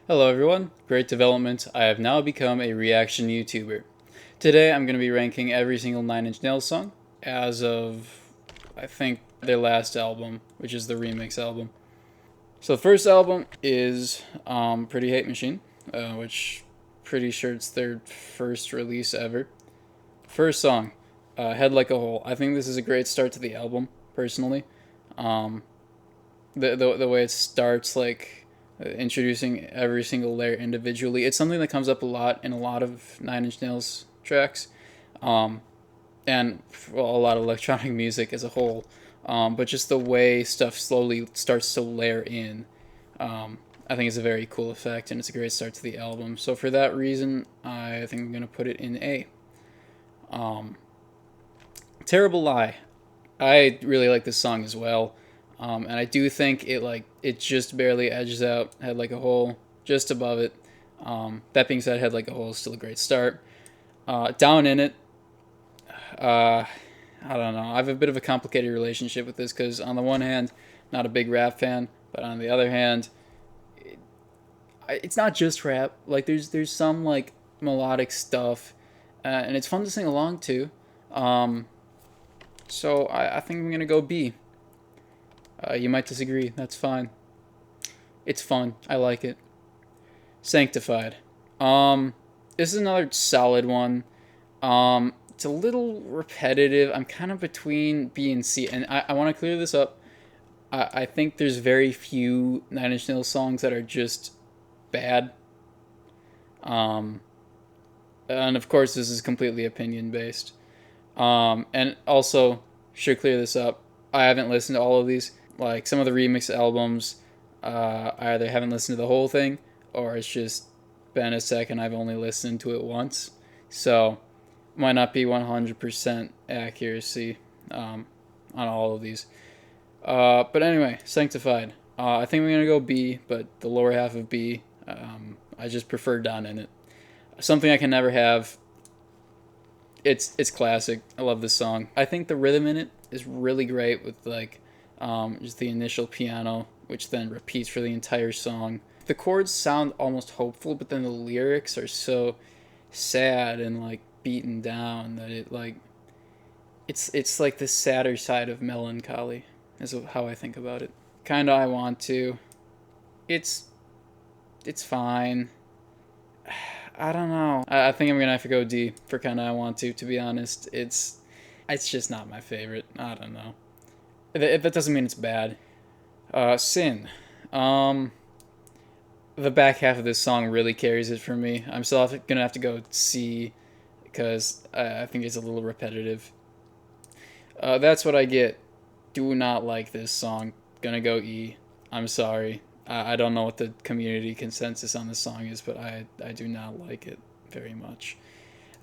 Hello everyone, great development. I have now become a reaction YouTuber. Today I'm going to be ranking every single Nine Inch Nails song as of, I think, their last album, which is the remix album. So the first album is Pretty Hate Machine, which pretty sure it's their first release ever. First song, Head Like a Hole. I think this is a great start to the album, personally. Um, the way it starts, like introducing every single layer individually. It's something that comes up a lot in a lot of Nine Inch Nails tracks, um, and well, a lot of electronic music as a whole. But just the way stuff slowly starts to layer in, I think it's a very cool effect, and it's a great start to the album. So for that reason, I think I'm gonna put it in A. Um, Terrible Lie. I really like this song as well. And I do think it just barely edges out Head Like a Hole, just above it. That being said, Head Like a Hole is still a great start. Down in It, uh, I don't know. I have a bit of a complicated relationship with this because on the one hand, not a big rap fan, but on the other hand, it's not just rap. Like there's some like melodic stuff, and it's fun to sing along to. Um, so I think I'm gonna go B. You might disagree. That's fine. It's fun. I like it. Sanctified. Um, this is another solid one. It's a little repetitive. I'm kind of between B and C, and I want to clear this up. I think there's very few Nine Inch Nails songs that are just bad. Um, and of course, this is completely opinion based. And also, should clear this up. I haven't listened to all of these. Like some of the remix albums, I either haven't listened to the whole thing or it's just been a second. I've only listened to it once, so might not be 100% accuracy on all of these. But anyway, Sanctified. I think I'm gonna go B, but the lower half of B. I just prefer Down in It. Something I can never have. It's classic. I love this song. I think the rhythm in it is really great with like just the initial piano, which then repeats for the entire song. The chords sound almost hopeful, but then the lyrics are so sad and like beaten down that it's like the sadder side of melancholy, is how I think about it. Kinda I Want to. It's it's fine. I don't know. I think I'm gonna have to go D for Kinda I Want to. To be honest, it's just not my favorite. I don't know. That doesn't mean it's bad. Sin. Um, the back half of this song really carries it for me. I'm still gonna have to go C because I think it's a little repetitive. That's what I get. Do not like this song. Gonna go E. I'm sorry. I don't know what the community consensus on this song is, but I do not like it very much.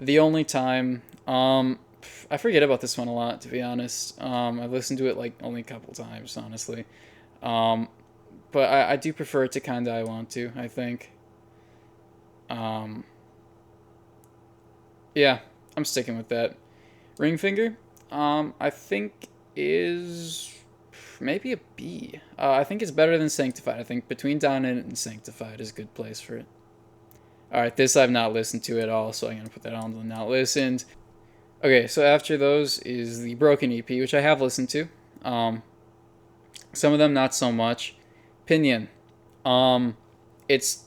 The only time, I forget about this one a lot, to be honest. I've listened to it like only a couple times, honestly. Um, but I do prefer it to Kinda I Want to, I think. Um, yeah, I'm sticking with that. Ring Finger, I think is maybe a B. I think it's better than Sanctified. I think between Down in It and Sanctified is a good place for it. Alright, this I've not listened to at all, so I'm going to put that on the not listened. Okay, so after those is the Broken EP, which I have listened to. Um, some of them not so much. Pinion. Um, it's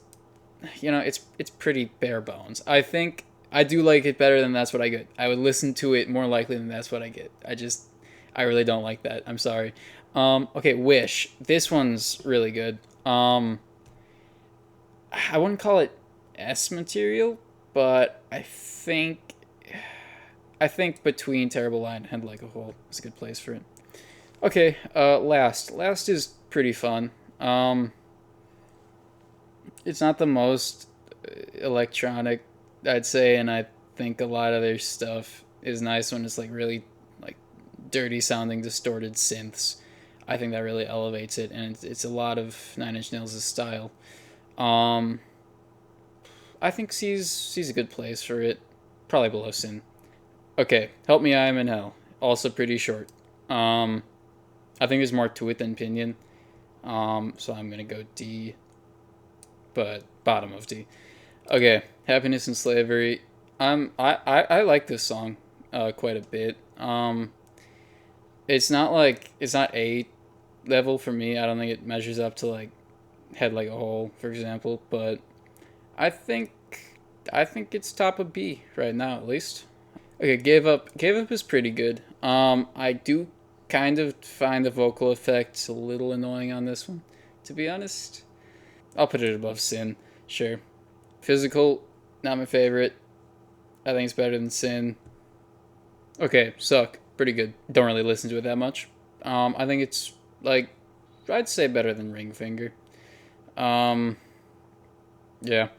it's pretty bare bones. I think I do like it better than That's What I Get. I would listen to it more likely than That's What I Get. I really don't like that. I'm sorry. Okay, Wish. This one's really good. I wouldn't call it S material, but I think between Terrible Lie and Head Like a Hole is a good place for it. Okay, last is pretty fun. It's not the most electronic, I'd say, and I think a lot of their stuff is nice when it's like really like dirty sounding, distorted synths. I think that really elevates it, and it's a lot of Nine Inch Nails' style. Um, I think C's a good place for it, probably below Sin. Okay, Help Me I Am in Hell, also pretty short. Um, I think there's more to it than Pinion. So I'm gonna go D, but bottom of D. Okay, Happiness and Slavery. I like this song quite a bit. It's not like it's not A level for me. I don't think it measures up to like Head Like a Hole, for example, but I think I think it's top of B right now at least. Okay, Gave Up is pretty good. I do kind of find the vocal effects a little annoying on this one, to be honest. I'll put it above Sin, sure. Physical, not my favorite. I think it's better than Sin. Okay, Suck, pretty good. Don't really listen to it that much. I think it's like I'd say better than Ring Finger. Um, yeah,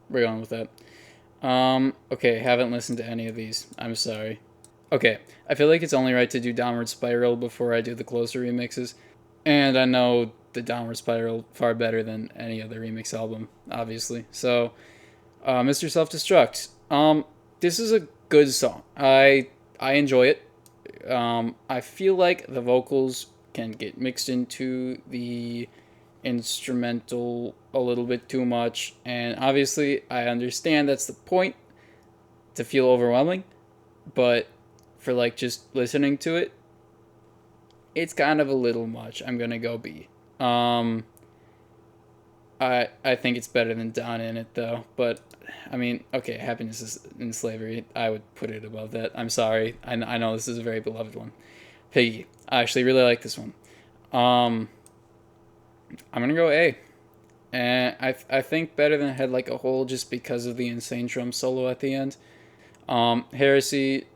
we're going with that. Okay, haven't listened to any of these. I'm sorry. Okay, I feel like it's only right to do Downward Spiral before I do the Closer remixes. And I know the Downward Spiral far better than any other remix album, obviously. So, Mr. Self Destruct. This is a good song. I enjoy it. I feel like the vocals can get mixed into the instrumental a little bit too much, and obviously I understand that's the point, to feel overwhelming, but for like just listening to it, it's kind of a little much. I'm gonna go B. Um, I think it's better than Down in It though, but I mean, okay, Happiness is in Slavery. I would put it above that. I'm sorry. I know this is a very beloved one. Piggy. I actually really like this one. Um, I'm gonna go A. And I think better than Head Like a Hole just because of the insane drum solo at the end. Heresy,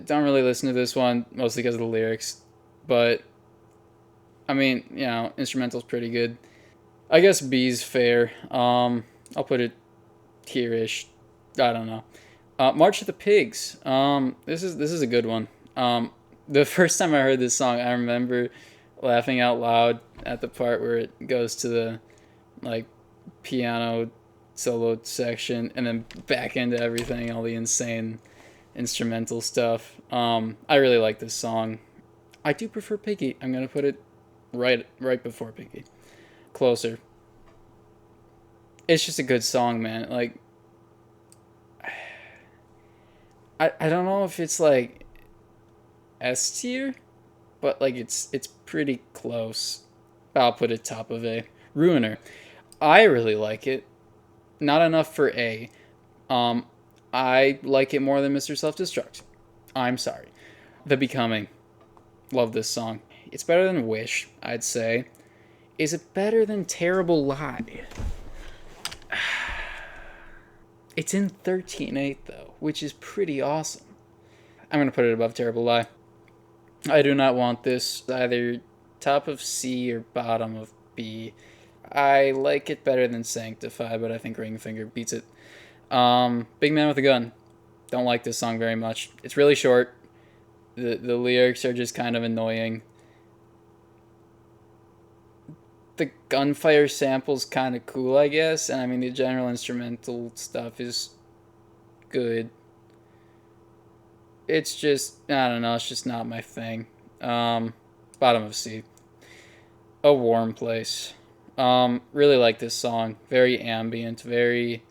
don't really listen to this one mostly because of the lyrics, but I mean, instrumental's pretty good. I guess B's fair. I'll put it here-ish. I don't know. March of the Pigs. This is a good one. The first time I heard this song, I remember laughing out loud at the part where it goes to the like piano solo section and then back into everything, all the insane instrumental stuff. I really like this song. I do prefer Piggy. I'm gonna put it right before Piggy. Closer. It's just a good song, man. Like I don't know if it's like S tier, but like it's pretty close. I'll put it top of A. Ruiner. I really like it. Not enough for A. Um, I like it more than Mr. Self Destruct. I'm sorry. The Becoming. Love this song. It's better than Wish, I'd say. Is it better than Terrible Lie? It's in 13/8 though, which is pretty awesome. I'm gonna put it above Terrible Lie. I do not want this either top of C or bottom of B. I like it better than Sanctify, but I think Ring Finger beats it. Big Man with a Gun. Don't like this song very much. It's really short. The lyrics are just kind of annoying. The gunfire sample's kind of cool, I guess, and I mean the general instrumental stuff is good. It's just I don't know. It's just not my thing. Bottom of C. A Warm Place. Really like this song. Very ambient. Very.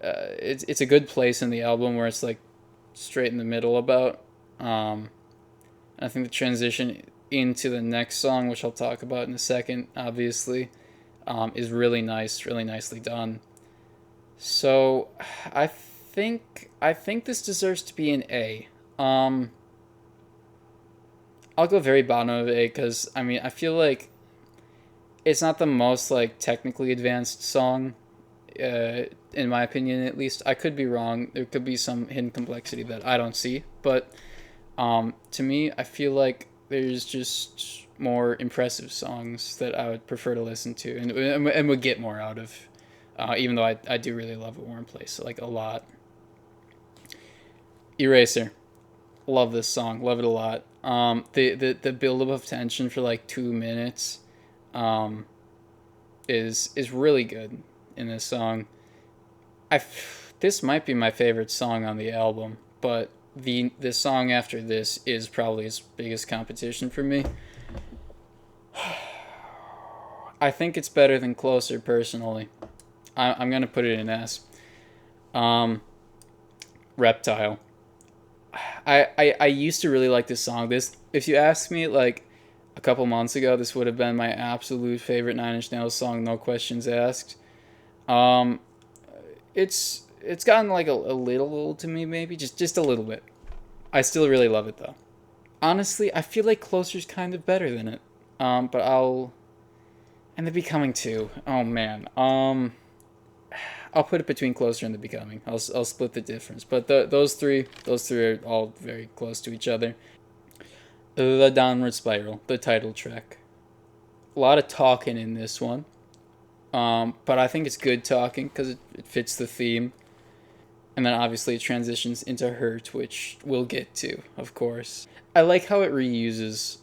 It's a good place in the album where it's like straight in the middle about. I think the transition into the next song, which I'll talk about in a second, obviously, is really nice, really nicely done. So, I think this deserves to be an A. I'll go very bottom of A because I mean I feel like it's not the most like technically advanced song, in my opinion at least. I could be wrong. There could be some hidden complexity that I don't see, but to me, I feel like there's just more impressive songs that I would prefer to listen to and would get more out of. Even though I do really love A Warm Place, like a lot. Eraser, love this song, love it a lot. The build up of tension for like 2 minutes, um, is really good in this song. This might be my favorite song on the album, but the song after this is probably its biggest competition for me. I think it's better than Closer personally. I'm gonna put it in S. Um, Reptile. I used to really like this song. This, if you asked me like a couple months ago, this would have been my absolute favorite Nine Inch Nails song, no questions asked. Um, it's gotten like a little old to me, maybe just a little bit. I still really love it though. Honestly, I feel like Closer's kind of better than it. But I'll and the Becoming too. Oh man. I'll put it between Closer and the Becoming. I'll split the difference. But those three are all very close to each other. The Downward Spiral, the title track. A lot of talking in this one. But I think it's good talking because it fits the theme. And then obviously it transitions into Hurt, which we'll get to, of course. I like how it reuses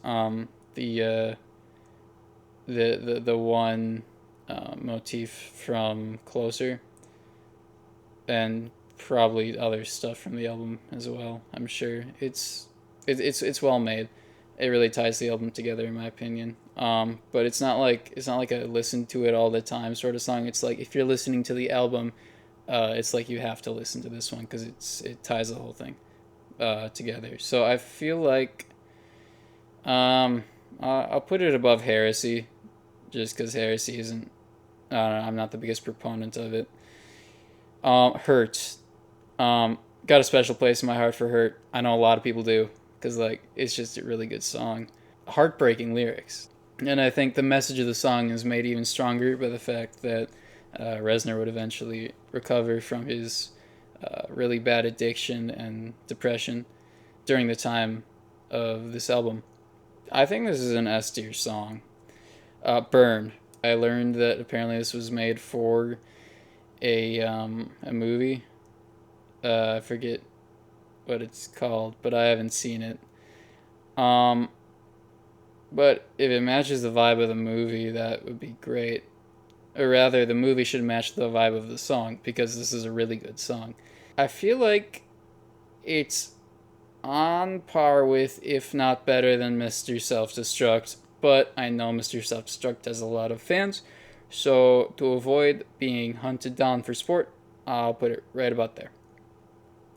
the one motif from Closer, and probably other stuff from the album as well. I'm sure it's well made. It really ties the album together, in my opinion. But it's not like a listen to it all the time sort of song. It's like if you're listening to the album, it's like you have to listen to this one because it ties the whole thing together. So I feel like I'll put it above Heresy, just because Heresy isn't. I don't know, I'm not the biggest proponent of it. Hurt. Got a special place in my heart for Hurt. I know a lot of people do because like it's just a really good song. Heartbreaking lyrics, and I think the message of the song is made even stronger by the fact that Reznor would eventually recover from his really bad addiction and depression during the time of this album. I think this is an S tier song. Burn. I learned that apparently this was made for a movie. I forget what it's called, but I haven't seen it. Um, but if it matches the vibe of the movie, that would be great. Or rather, the movie should match the vibe of the song because this is a really good song. I feel like it's on par with, if not better than, Mr. Self Destruct, but I know Mr. Self Destruct has a lot of fans, so to avoid being hunted down for sport, I'll put it right about there.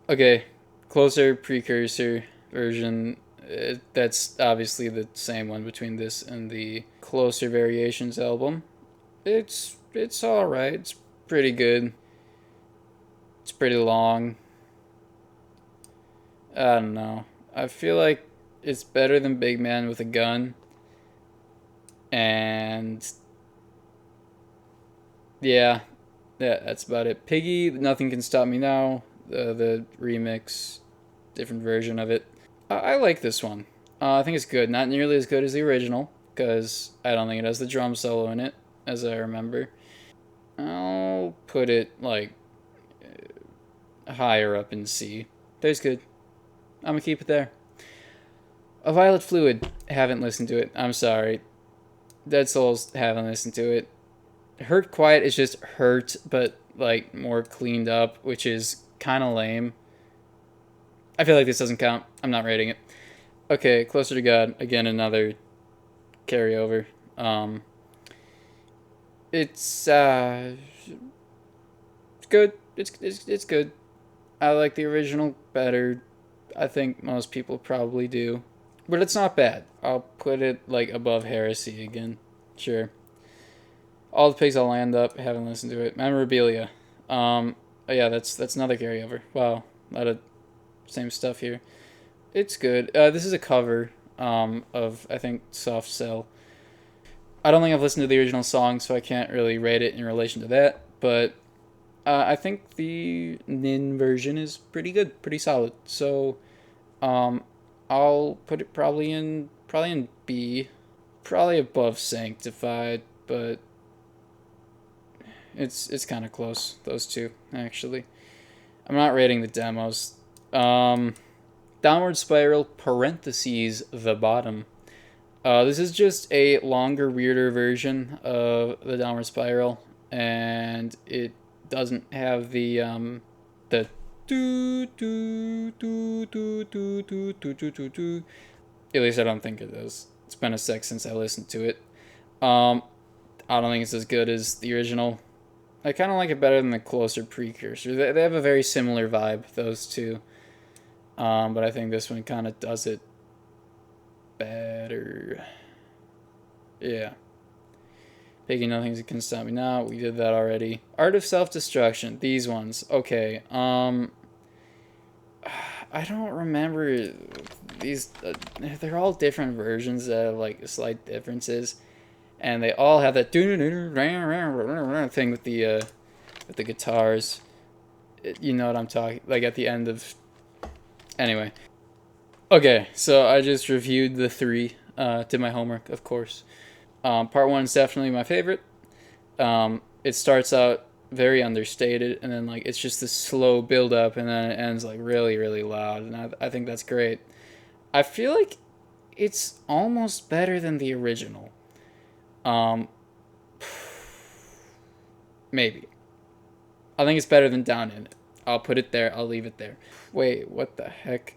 Okay, Closer precursor version. That's obviously the same one between this and the Closer Variations album. It's all right. It's pretty good. It's pretty long. I don't know. I feel like it's better than Big Man with a Gun. And yeah, that's about it. Piggy, Nothing Can Stop Me Now, the remix, different version of it. I like this one. I think it's good. Not nearly as good as the original, because I don't think it has the drum solo in it, as I remember. I'll put it like higher up in C. There's good. I'm gonna keep it there. A Violet Fluid. Haven't listened to it. I'm sorry. Dead Souls. Haven't listened to it. Hurt Quiet is just Hurt, but like more cleaned up, which is kind of lame. I feel like this doesn't count. I'm not rating it. Okay, Closer to God. Again, another carryover. Um, it's good. It's good. I like the original better. I think most people probably do, but it's not bad. I'll put it like above Heresy again. Sure. All the Pigs I'll Land Up. Haven't listened to it. Memorabilia. Oh yeah, that's another carryover. Wow, a lot of same stuff here. It's good. This is a cover of, I think, Soft Cell. I don't think I've listened to the original song, so I can't really rate it in relation to that. But I think the Nin version is pretty good, pretty solid. So um, I'll put it probably in B, probably above Sanctified, but it's kind of close, those two actually. I'm not rating the demos. Downward Spiral parentheses the bottom. This is just a longer, weirder version of the Downward Spiral, and it doesn't have the do do do do do do do do do do. At least I don't think it does. It's been a sec since I listened to it. Um, I don't think it's as good as the original. I kind of like it better than the Closer Precursor. They have a very similar vibe, those two. But I think this one kind of does it better. Yeah. Picking Nothing Can Stop Me Now. We did that already. Art of Self-Destruction. These ones. Okay. I don't remember these. They're all different versions that have like slight differences, and they all have that thing with the guitars. You know what I'm talking? Like at the end of. Anyway. Okay, so I just reviewed the three. Did my homework, of course. Part one is definitely my favorite. It starts out very understated, and then like it's just this slow build up, and then it ends like really really loud, and I think that's great. I feel like it's almost better than the original. Um, maybe. I think it's better than Down in It. I'll put it there. I'll leave it there. Wait, what the heck?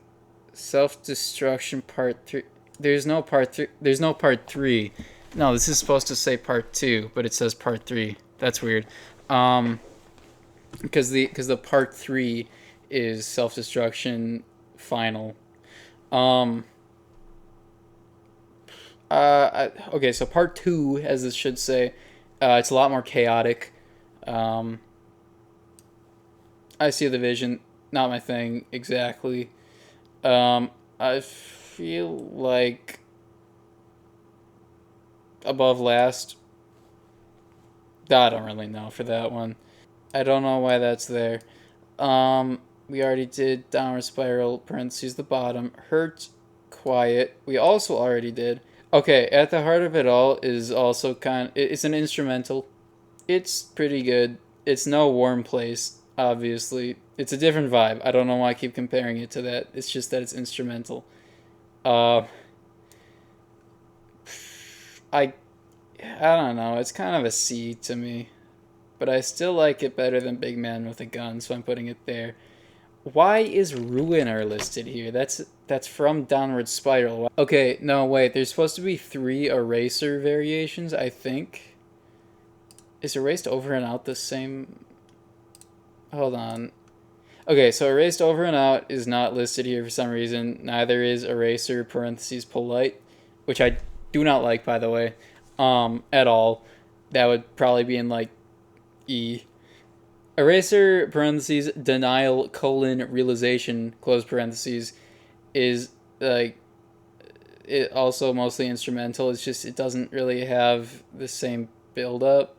Self Destruction Part 3. There's no Part 3. There's no Part 3. No, this is supposed to say Part 2, but it says Part 3. That's weird. Um, because the Part 3 is Self Destruction Final. Um, okay, so Part 2, as this should say, it's a lot more chaotic. Um, I see the vision. Not my thing exactly. I feel like Above Last. I don't really know for that one. I don't know why that's there. We already did Downward Spiral, parentheses, the bottom. Hurt, Quiet. We also already did. Okay, At the Heart of It All is also it's an instrumental. It's pretty good. It's no Warm Place, obviously. It's a different vibe. I don't know why I keep comparing it to that. It's just that it's instrumental. Uh, I I don't know. It's kind of a C to me, but I still like it better than Big Man with a Gun, so I'm putting it there. Why is Ruiner listed here? That's from Downward Spiral. Okay, no wait. There's supposed to be 3 Eraser variations, I think. Is Erased Over and Out the same? Hold on. Okay, so Erased Over and Out is not listed here for some reason. Neither is Eraser parentheses Polite, which I do not like, by the way, at all. That would probably be in like E. Eraser parentheses Denial Realization close parentheses is like it also mostly instrumental. It's just it doesn't really have the same build up.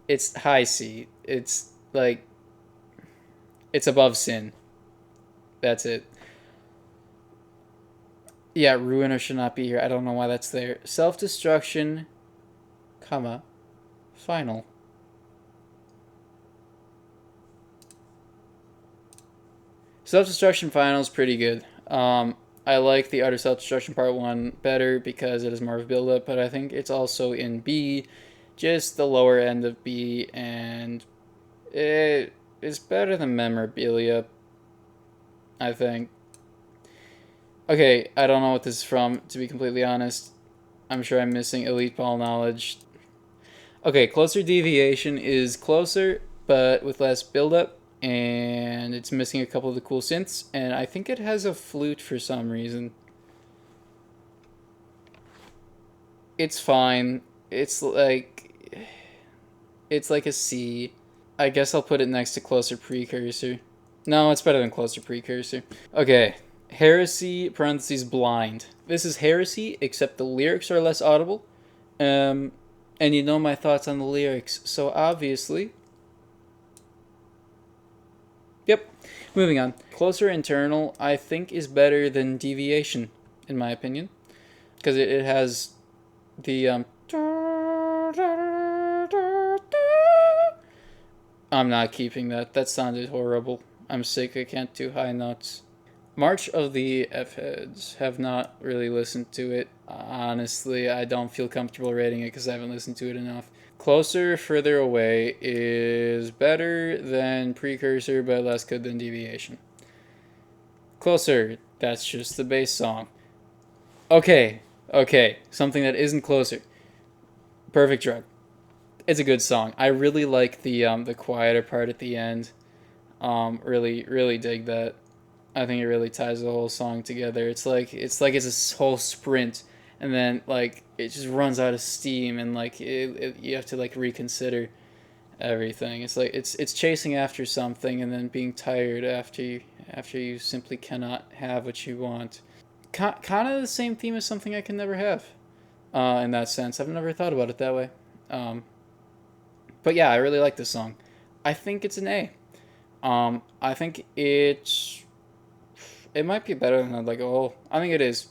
It's high C. It's like it's above Sin. That's it. Yeah, Ruiner should not be here. I don't know why that's there. Self-Destruction, comma, Final. Self-Destruction Final is pretty good. I like the Utter Self-Destruction Part 1 better because it is more of a build-up, but I think it's also in B, just the lower end of B, and it is better than Memorabilia, I think. Okay, I don't know what this is from, to be completely honest. I'm sure I'm missing Elite Ball knowledge. Okay, Closer Deviation is closer, but with less build-up, and it's missing a couple of the cool synths, and I think it has a flute for some reason. It's fine. It's like a C. I guess I'll put it next to Closer Precursor. No, it's better than Closer Precursor. Okay, Heresy parentheses Blind. This is Heresy, except the lyrics are less audible. And you know my thoughts on the lyrics, so obviously. Yep. Moving on. Closer Internal, I think, is better than Deviation, in my opinion, because it has the I'm not keeping that. That sounded horrible. I'm sick. I can't do high notes. March of the F-Heads. Have not really listened to it. Honestly, I don't feel comfortable rating it because I haven't listened to it enough. Closer, Further Away is better than Precursor, but less good than Deviation. Closer, that's just the bass song. Okay, something that isn't Closer. Perfect Drug. It's a good song. I really like the quieter part at the end. Really really dig that. I think it really ties the whole song together. It's like it's a whole sprint, and then like it just runs out of steam, and like you have to like reconsider everything. It's like it's chasing after something, and then being tired after you simply cannot have what you want. Kind of the same theme as something I can never have. In that sense, I've never thought about it that way. Um, but yeah, I really like this song. I think it's an A. I think it might be better than like oh I think it is.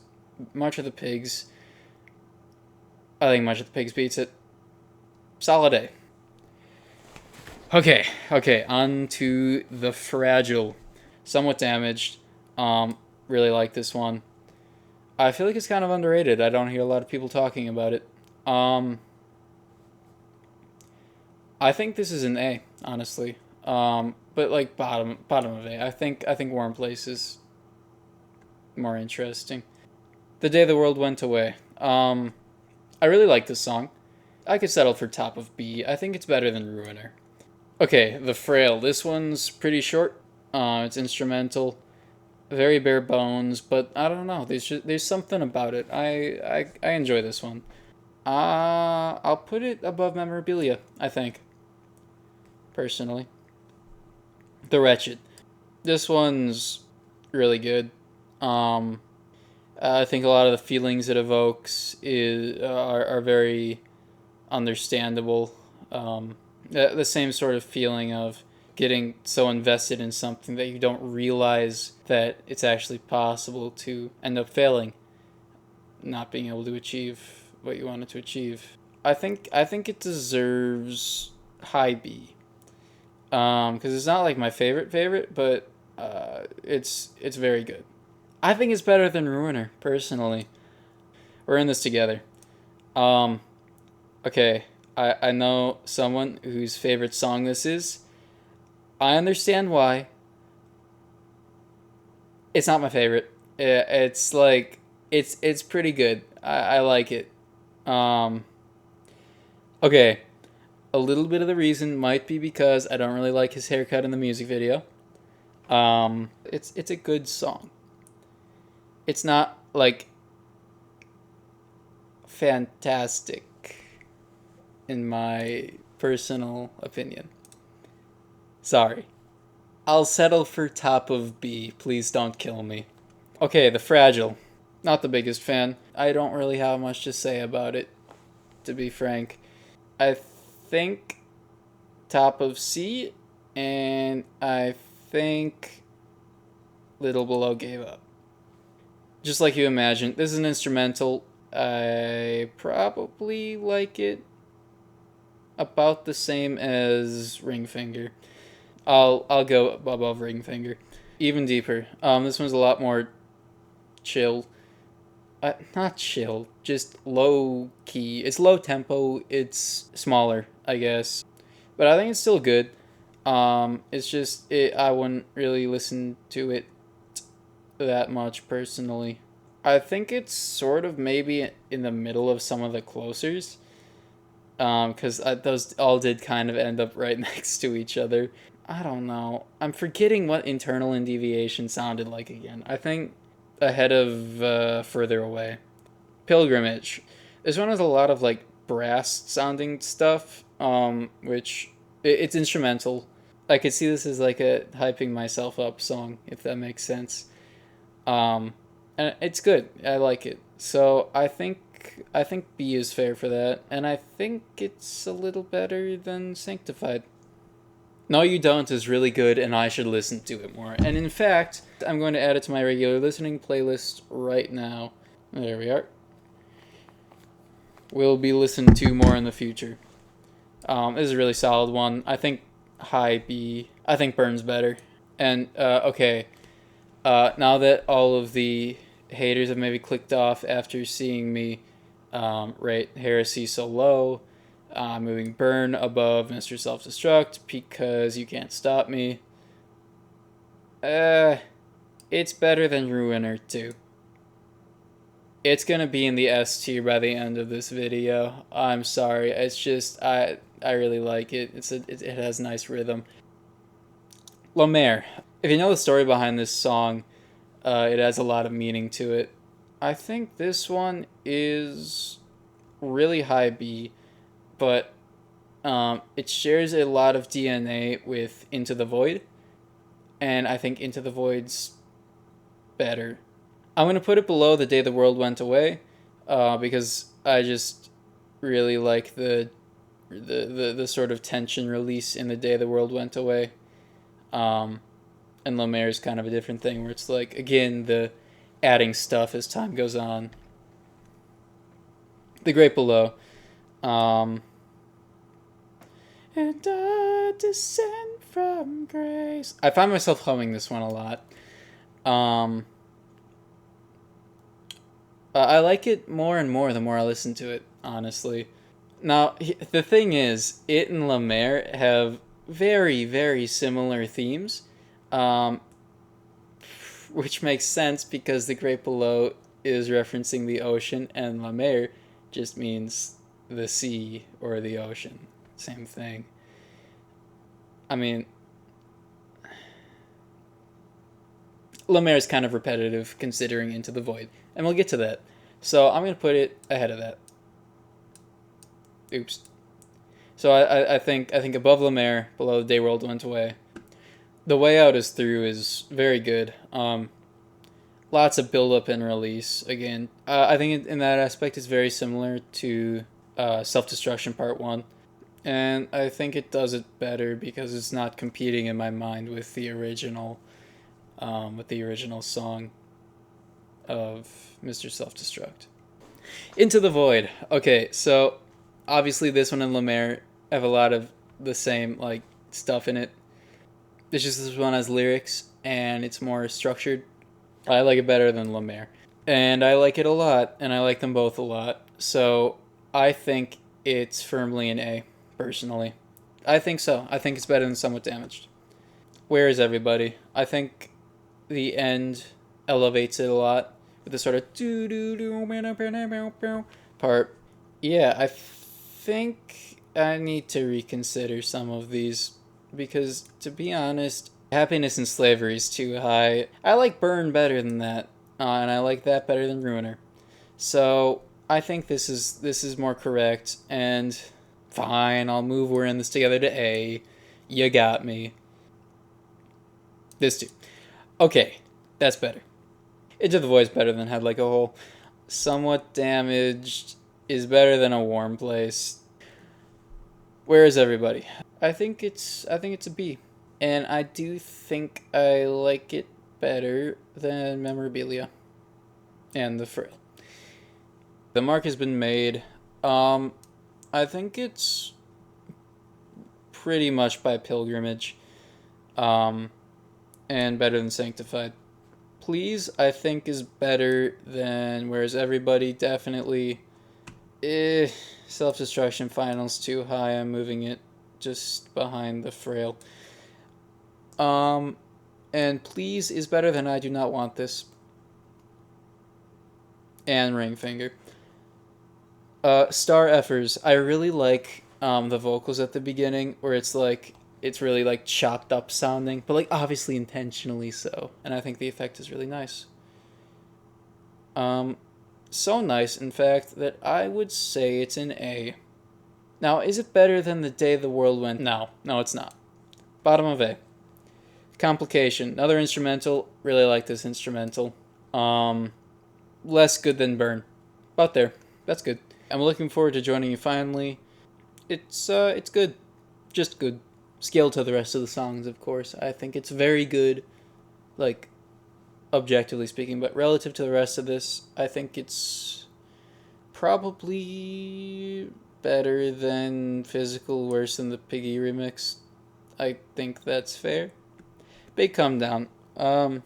March of the Pigs. I think March of the Pigs beats it. Solid A. Okay, on to the Fragile. Somewhat damaged. Really like this one. I feel like it's kind of underrated. I don't hear a lot of people talking about it. Um, I think this is an A, honestly. But like bottom of A. I think Warm Place is more interesting. The Day the World Went Away. I really like this song. I could settle for top of B. I think it's better than Ruiner. Okay, The Frail. This one's pretty short. It's instrumental, very bare bones, but I don't know. There's something about it. I enjoy this one. I'll put it above Memorabilia. I think personally. The Wretched. This one's really good. Um, I think a lot of the feelings it evokes are very understandable. The same sort of feeling of getting so invested in something that you don't realize that it's actually possible to end up failing, not being able to achieve what you wanted to achieve. I think it deserves high B. Because it's not like my favorite, but it's very good. I think it's better than Ruiner personally. We're in this together. Um, okay, I know someone whose favorite song this is. I understand why. It's not my favorite. It's like it's pretty good. I like it. Um, okay, a little bit of the reason might be because I don't really like his haircut in the music video. It's a good song. It's not like fantastic in my personal opinion. Sorry. I'll settle for top of B. Please don't kill me. Okay, The Fragile. Not the biggest fan. I don't really have much to say about it, to be frank. I think top of C, and I think Little Below gave up. Just like you imagined, this is an instrumental. I probably like it about the same as Ring Finger. I'll go above Ring Finger. Even deeper. This one's a lot more chill. Not chill, just low key. It's low tempo. It's smaller, I guess, but I think it's still good. It's just I wouldn't really listen to it that much personally. I think it's sort of maybe in the middle of some of the closers. Because those all did kind of end up right next to each other. I don't know. I'm forgetting what Internal and Deviation sounded like again. I think ahead of Further Away. Pilgrimage. This one has a lot of like brass sounding stuff, which it's instrumental. I could see this as like a hyping myself up song, if that makes sense. Um, and it's good. I like it. So I think B is fair for that, and I think it's a little better than Sanctified. No, You Don't is really good, and I should listen to it more. And in fact, I'm going to add it to my regular listening playlist right now. There we are. Will be listened to more in the future. This is a really solid one. I think high B. I think Burns better. And okay, now that all of the haters have maybe clicked off after seeing me rate Heresy so low, moving Burn above Mr. Self Destruct because you can't stop me. It's better than Ruiner too. It's gonna be in the S tier by the end of this video. I'm sorry. It's just I really like it. It has nice rhythm. La Mer. If you know the story behind this song, it has a lot of meaning to it. I think this one is really high B, but it shares a lot of DNA with Into the Void, and I think Into the Void's better. I'm gonna put it below The Day the World Went Away, because I just really like the sort of tension release in The Day the World Went Away. Um, and La Mer is kind of a different thing where it's like, again, the adding stuff as time goes on. The Great Below. And I descend from grace. I find myself humming this one a lot. I like it more and more the more I listen to it, honestly. Now, the thing is, it and La Mer have very, very similar themes, um, which makes sense because The Great Below is referencing the ocean, and La Mer just means the sea or the ocean. Same thing. I mean, La Mer is kind of repetitive considering Into the Void, and we'll get to that. So I'm going to put it ahead of that. Oops. So I think above La Mer, below The Day World Went Away. The Way Out is Through is very good. Lots of build up and release. Again, I think in that aspect it's very similar to Self Destruction Part 1. And I think it does it better because it's not competing in my mind with the original song of Mr. Self Destruct. Into the Void. Okay, so obviously this one and La Mer have a lot of the same like stuff in it. It's just this one has lyrics and it's more structured. I like it better than La Mer. And I like it a lot, and I like them both a lot. So I think it's firmly an A, personally. I think so. I think it's better than Somewhat Damaged. Where is Everybody? I think the end elevates it a lot with the sort of part. Yeah, I think I need to reconsider some of these because, to be honest, Happiness and Slavery is too high. I like Burn better than that, and I like that better than Ruiner. So I think this is more correct, and fine, I'll move We're in This Together to A. You got me. This too. Okay, that's better. Into the Void's better than Head Like a Hole. Somewhat Damaged is better than A Warm Place. Where is Everybody? I think it's a B. And I do think I like it better than Memorabilia and The Frail. The mark has been made. I think it's pretty much by Pilgrimage. And better than Sanctified. Please, I think, is better than Where's Everybody? Definitely. Self-Destruction Finals too high. I'm moving it just behind The Frail. And Please is better than I Do Not Want This. And Ring Finger. Star Effers. I really like the vocals at the beginning where it's really like chopped up sounding, but like obviously intentionally so. And I think the effect is really nice. So nice, in fact, that I would say it's an A. Now, is it better than The Day the World Went? No, it's not. Bottom of A. Complication. Another instrumental. Really like this instrumental. Less good than Burn. About there. That's good. I'm looking forward to joining you finally. It's good. Just good. Scale to the rest of the songs, of course. I think it's very good, like, objectively speaking, but relative to the rest of this, I think it's probably better than Physical, worse than the Piggy remix. I think that's fair. Big Come Down. I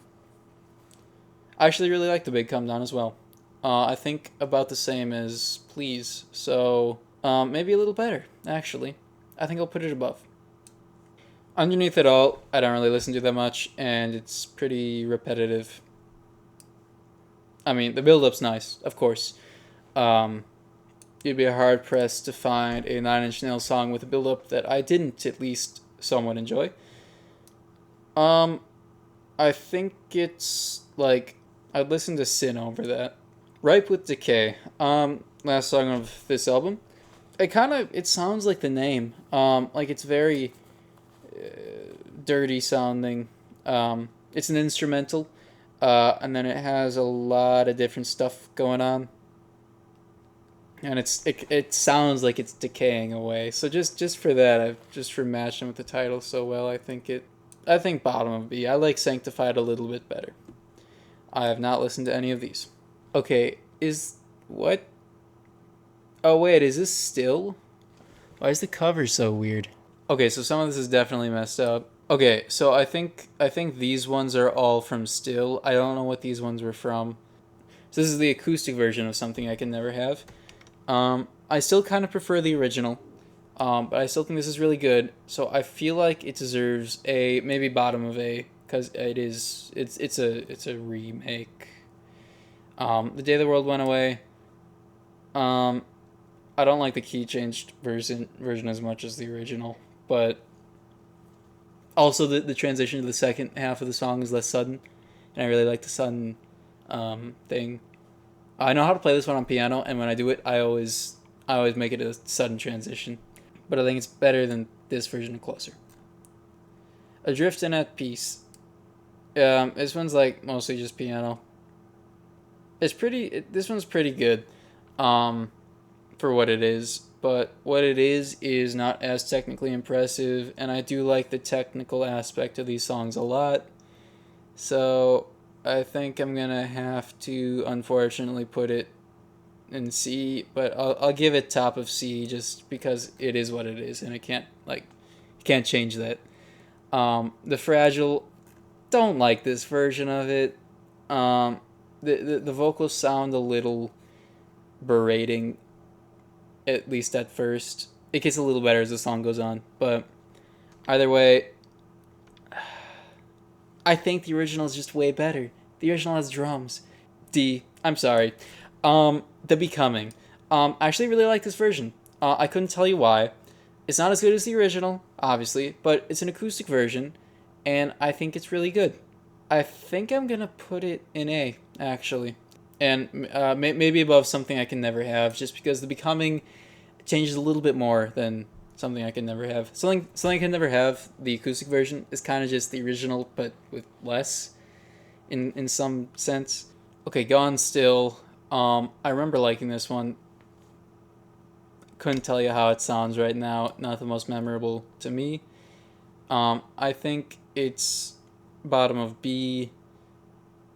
actually really like the Big Come Down as well. I think about the same as Please, so maybe a little better, actually. I think I'll put it above. Underneath It All, I don't really listen to that much, and it's pretty repetitive. I mean, the build-up's nice, of course. Um, You'd be hard pressed to find a Nine Inch Nails song with a build-up that I didn't at least somewhat enjoy. Um, I think it's like I'd listen to Sin over that. Ripe with Decay. Last song of this album. It sounds like the name. Like it's very dirty sounding. It's an instrumental, and then it has a lot of different stuff going on, and it sounds like it's decaying away. So just for that, just for matching with the title so well, I think bottom of B. I like Sanctified a little bit better. I have not listened to any of these. Okay, is what? Oh wait, is this still? Why is the cover so weird? Okay, so some of this is definitely messed up. Okay, so I think these ones are all from Still. I don't know what these ones were from. So this is the acoustic version of Something I Can Never Have. I still kind of prefer the original, but I still think this is really good. So I feel like it deserves a maybe bottom of A because it's a remake. The Day the World Went Away. Um, I don't like the key changed version as much as the original, but also the transition to the second half of the song is less sudden, and I really like the sudden thing. I know how to play this one on piano, and when I do it, I always make it a sudden transition. But I think it's better than this version of Closer. Adrift and at Peace. This one's like mostly just piano. This one's pretty good, for what it is. But what it is not as technically impressive, and I do like the technical aspect of these songs a lot. So I think I'm gonna have to unfortunately put it in C, but I'll give it top of C just because it is what it is, and it can't change that. The Fragile, don't like this version of it. The vocals sound a little berating, at least at first. It gets a little better as the song goes on, but either way, I think the original is just way better. The original has drums. D. I'm sorry. The Becoming. I actually really like this version. I couldn't tell you why. It's not as good as the original, obviously, but it's an acoustic version, and I think it's really good. I think I'm gonna put it in A, actually, and maybe above Something I Can Never Have, just because The Becoming changes a little bit more than Something I Can Never Have. Something I Can Never Have, the acoustic version, is kind of just the original, but with less, in some sense. Okay, Gone Still. I remember liking this one. Couldn't tell you how it sounds right now. Not the most memorable to me. I think it's bottom of B,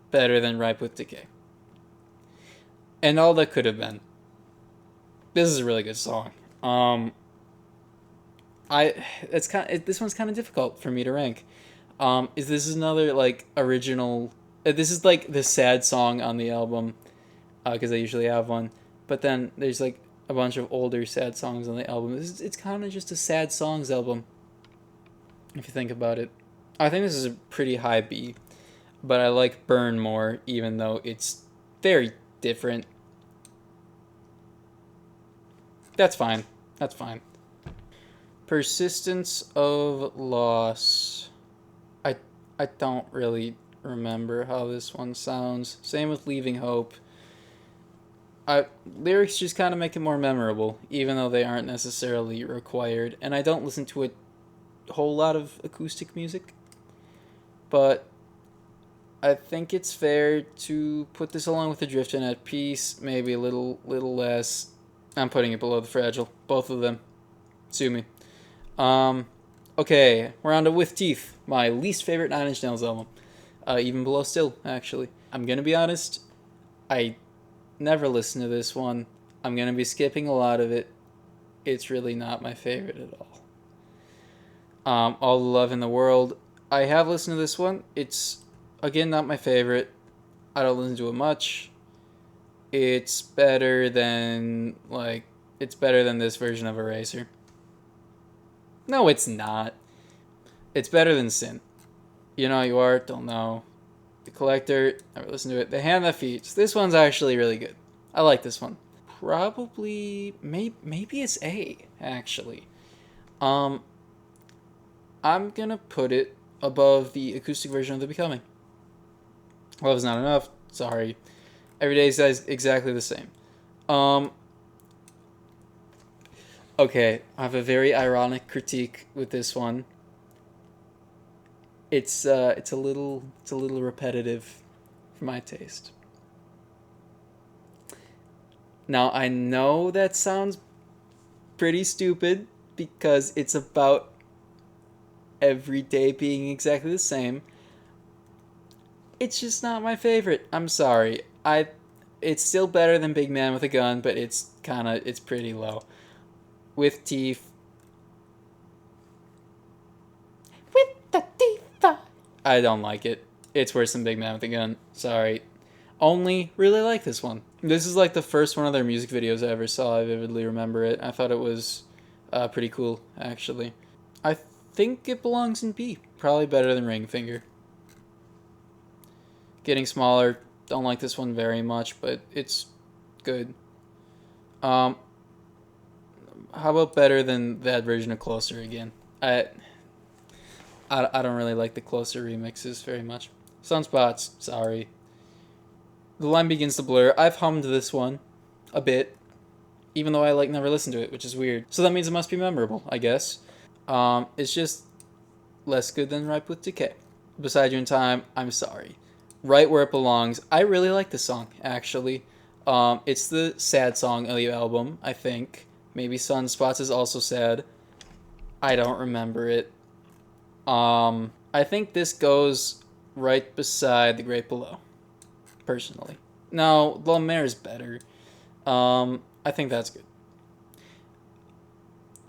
better than Ripe with Decay. And All That Could Have Been. This is a really good song. This one's kind of difficult for me to rank. Is this is another like original? This is like the sad song on the album, because I usually have one. But then there's like a bunch of older sad songs on the album. It's kind of just a sad songs album, if you think about it. I think this is a pretty high B, but I like Burn more, even though it's very different. That's fine. That's fine. Persistence of Loss. I I don't really remember how this one sounds. Same with Leaving Hope. Lyrics just kind of make it more memorable, even though they aren't necessarily required. And I don't listen to a whole lot of acoustic music, but I think it's fair to put this along with Adrift and at Peace, maybe a little less. I'm putting it below The Fragile, both of them. Sue me. Okay, we're on to With Teeth, my least favorite Nine Inch Nails album. Even below Still, actually. I'm gonna be honest, I never listened to this one. I'm gonna be skipping a lot of it. It's really not my favorite at all. All the Love in the World. I have listened to this one. It's, again, not my favorite. I don't listen to it much. It's better than this version of Eraser. No, it's not. It's better than Sin. You Know You Are, don't know. The Collector, never listened to it. The Hand That Feeds. This one's actually really good. I like this one. Probably, maybe it's A, actually. I'm gonna put it above the acoustic version of The Becoming. Love Is Not Enough, sorry. Every Day is exactly the same. Okay, I have a very ironic critique with this one. It's a little repetitive for my taste. Now I know that sounds pretty stupid because it's about every day being exactly the same. It's just not my favorite. I'm sorry. It's still better than Big Man with a Gun, but it's pretty low. With teeth. With the teeth. I don't like it. It's worse than Big Man with a Gun. Sorry. Only really like this one. This is like the first one of their music videos I ever saw. I vividly remember it. I thought it was pretty cool, actually. I think it belongs in B. Probably better than Ring Finger. Getting Smaller. Don't like this one very much, but it's good. How about better than that version of Closer again? I don't really like the Closer remixes very much. Sunspots, sorry. The Line Begins to Blur. I've hummed this one a bit, even though I never listened to it, which is weird. So that means it must be memorable, I guess. It's just less good than Ripe with Decay. Beside You in Time, I'm sorry. Right Where It Belongs. I really like this song, actually. It's the sad song of the album, I think. Maybe Sunspots is also sad. I don't remember it. I think this goes right beside The Great Below, personally. No, La Mer is better. I think that's good.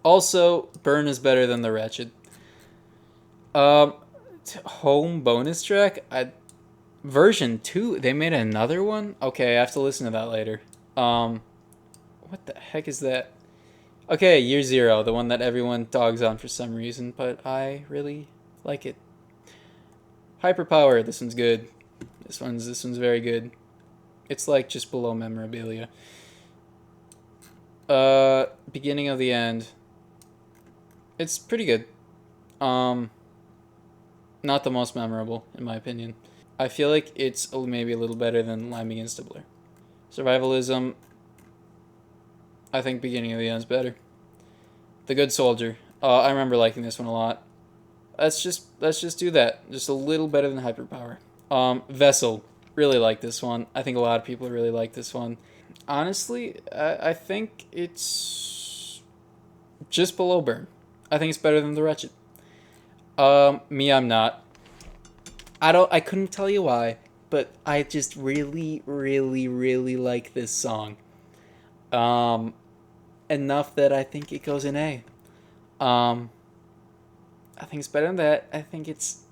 Also, Burn is better than The Wretched. Home bonus track? Version 2? They made another one? Okay, I have to listen to that later. What the heck is that? Okay, Year Zero, the one that everyone dogs on for some reason, but I really like it. Hyperpower, this one's good. This one's very good. It's like just below Memorabilia. Beginning of the End. It's pretty good. Not the most memorable, in my opinion. I feel like it's maybe a little better than Line Begins to Blur. Survivalism. I think Beginning of the End's better. The Good Soldier. I remember liking this one a lot. Let's just do that. Just a little better than Hyperpower. Vessel. Really like this one. I think a lot of people really like this one. Honestly, I think it's just below Burn. I think it's better than The Wretched. Me, I'm not. I couldn't tell you why, but I just really, really, really like this song. Enough that I think it goes in A. I think it's better than that. I think it's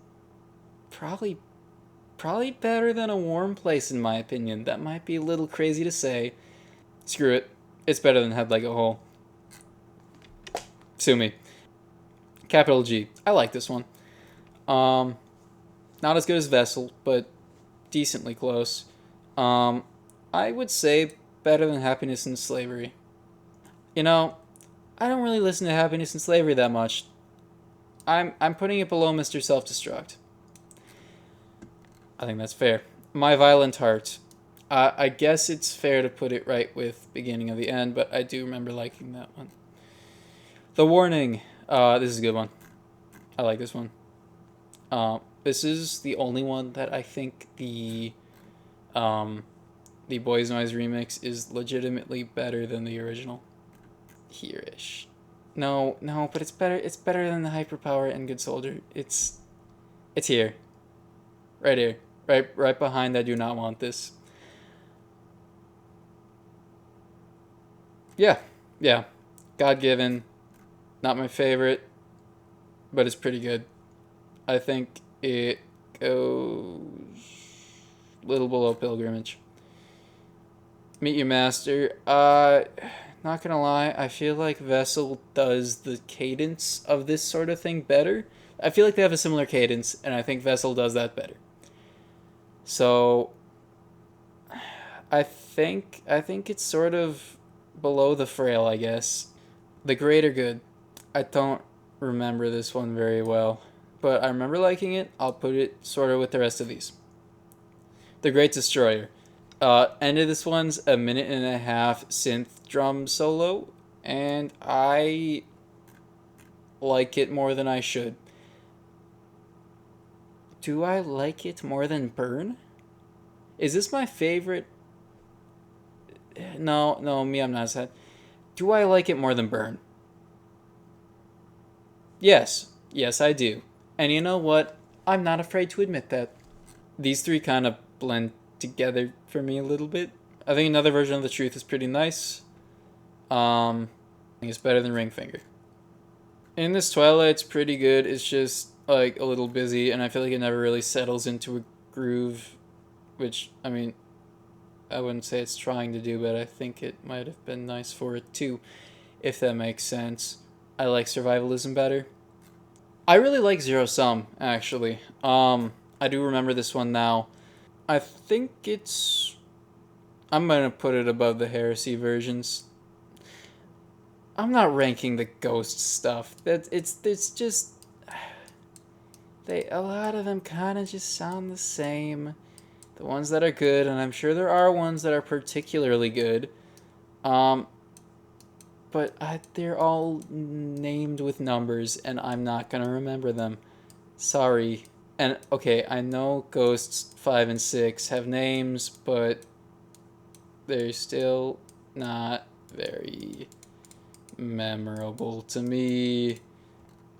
probably better than A Warm Place in my opinion. That might be a little crazy to say. Screw it. It's better than Head Like a Hole. Sue me. Capital G. I like this one. Not as good as Vessel, but decently close. I would say better than Happiness and Slavery. You know, I don't really listen to Happiness and Slavery that much. I'm putting it below Mr. Self-Destruct. I think that's fair. My Violent Heart. I guess it's fair to put it right with Beginning of the End, but I do remember liking that one. The Warning. This is a good one. I like this one. This is the only one that I think the Boys Noise remix is legitimately better than the original. Here-ish. No, but it's better. It's better than the Hyperpower and Good Soldier. It's here, right here, right behind. I Do Not Want This. Yeah. God Given, not my favorite, but it's pretty good. I think it goes little below Pilgrimage. Meet Your Master. Not gonna lie, I feel like Vessel does the cadence of this sort of thing better. I feel like they have a similar cadence, and I think Vessel does that better. Meet Your Master. Not gonna lie, I feel like Vessel does the cadence of this sort of thing better. I feel like they have a similar cadence, and I think Vessel does that better. I feel like they have a similar cadence, and I think Vessel does that better. So I think it's sort of below the frail, I guess. The Greater Good. I don't remember this one very well, but I remember liking it. I'll put it sort of with the rest of these. The Great Destroyer. End of this one's a minute and a half synth drum solo, and I like it more than I should. Do I like it more than Burn? Is this my favorite? No, no, me, I'm not sad. Do I like it more than Burn? Yes, yes, I do. And you know what? I'm not afraid to admit that. These three kind of blend together for me a little bit. I think another version of the truth is pretty nice. I think it's better than Ring Finger. In this Twilight's pretty good. It's just like a little busy, and I feel like it never really settles into a groove, which I mean, I wouldn't say it's trying to do, but I think it might have been nice for it too, if that makes sense. I like Survivalism better. I really like Zero Sum actually. I do remember this one now. I think it's. I'm gonna put it above the Heresy versions. I'm not ranking the ghost stuff. It's just they a lot of them kind of just sound the same. The ones that are good, and I'm sure there are ones that are particularly good. Um, but they're all named with numbers, and I'm not gonna remember them. Sorry. And okay, I know Ghosts 5 and 6 have names, but they're still not very memorable to me.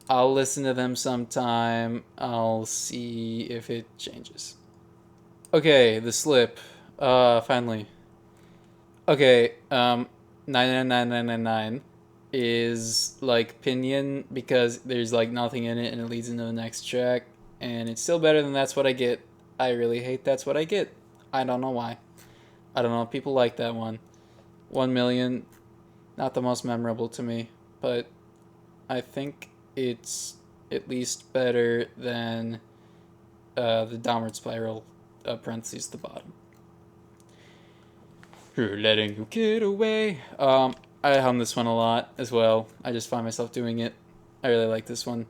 I'll listen to them sometime. I'll see if it changes. Okay, The Slip. Finally. Okay, 99999 is like Pinion because there's like nothing in it and it leads into the next track, and it's still better than That's What I Get. I really hate That's What I Get. I don't know why. I don't know if people like that one. 1 million, not the most memorable to me, but I think it's at least better than the Downward Spiral, parentheses, the bottom. Letting you get away. I hum this one a lot as well. I just find myself doing it. I really like this one.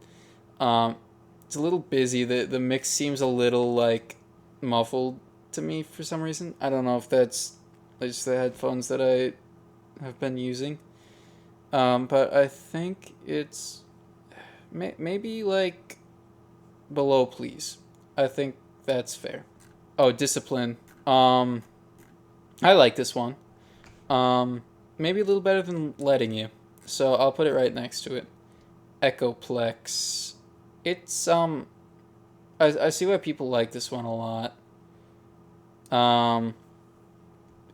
It's a little busy. The mix seems a little like muffled to me for some reason. I don't know if that's just the headphones that I have been using. But I think it's maybe like below Please. I think that's fair. Oh, Discipline. I like this one. Maybe a little better than Letting You. So I'll put it right next to it. Echoplex. It's I see why people like this one a lot.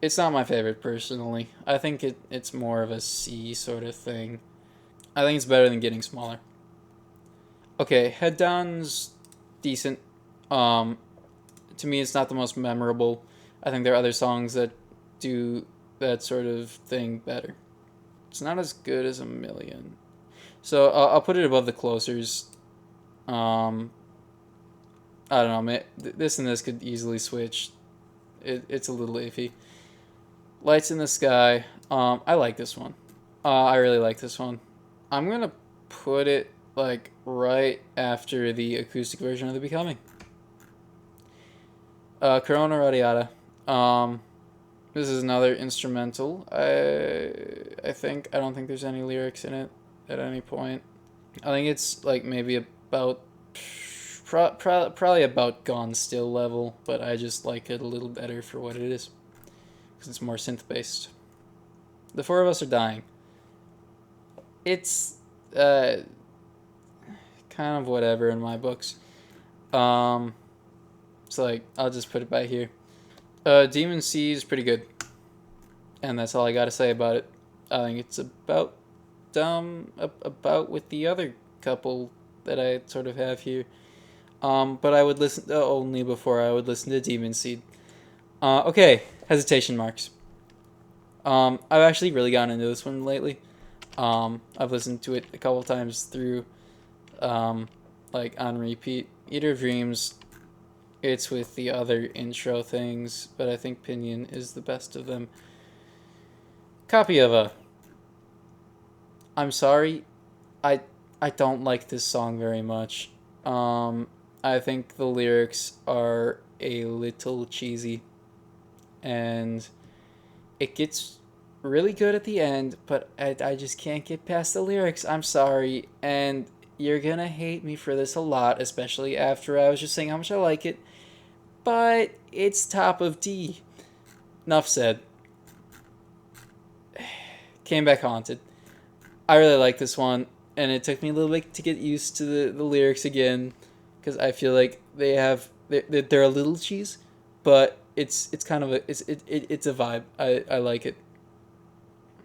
It's not my favorite personally. I think it's more of a C sort of thing. I think it's better than Getting Smaller. Okay, Head Down's decent. To me, it's not the most memorable. I think there are other songs that do that sort of thing better. It's not as good as A Million. So I'll put it above the Closers. I don't know. This and this could easily switch. It's a little iffy. Lights in the Sky. I like this one. I really like this one. I'm gonna put it like right after the acoustic version of The Becoming. Corona Radiata. This is another instrumental. I think I don't think there's any lyrics in it at any point. I think it's like maybe about probably about Gone Still level, but I just like it a little better for what it is because it's more synth based. The Four of Us Are Dying. It's kind of whatever in my books. It's like I'll just put it by here. Demon Sea is pretty good, and that's all I gotta say about it. I think it's about with the other couple that I sort of have here. But I would listen only before I would listen to Demon Seed. Okay, hesitation marks. I've actually really gotten into this one lately. I've listened to it a couple times through, like on repeat. Eater of Dreams it's with the other intro things, but I think Pinion is the best of them. Copy of a. I'm sorry, I I don't like this song very much. I think the lyrics are a little cheesy, and it gets really good at the end, but I just can't get past the lyrics. I'm sorry, and you're gonna hate me for this a lot, especially after I was just saying how much I like it. But it's top of D. Enough said. Came Back Haunted. I really like this one, and it took me a little bit to get used to the lyrics again, because I feel like they're a little cheese, but it's kind of it's a vibe. I like it.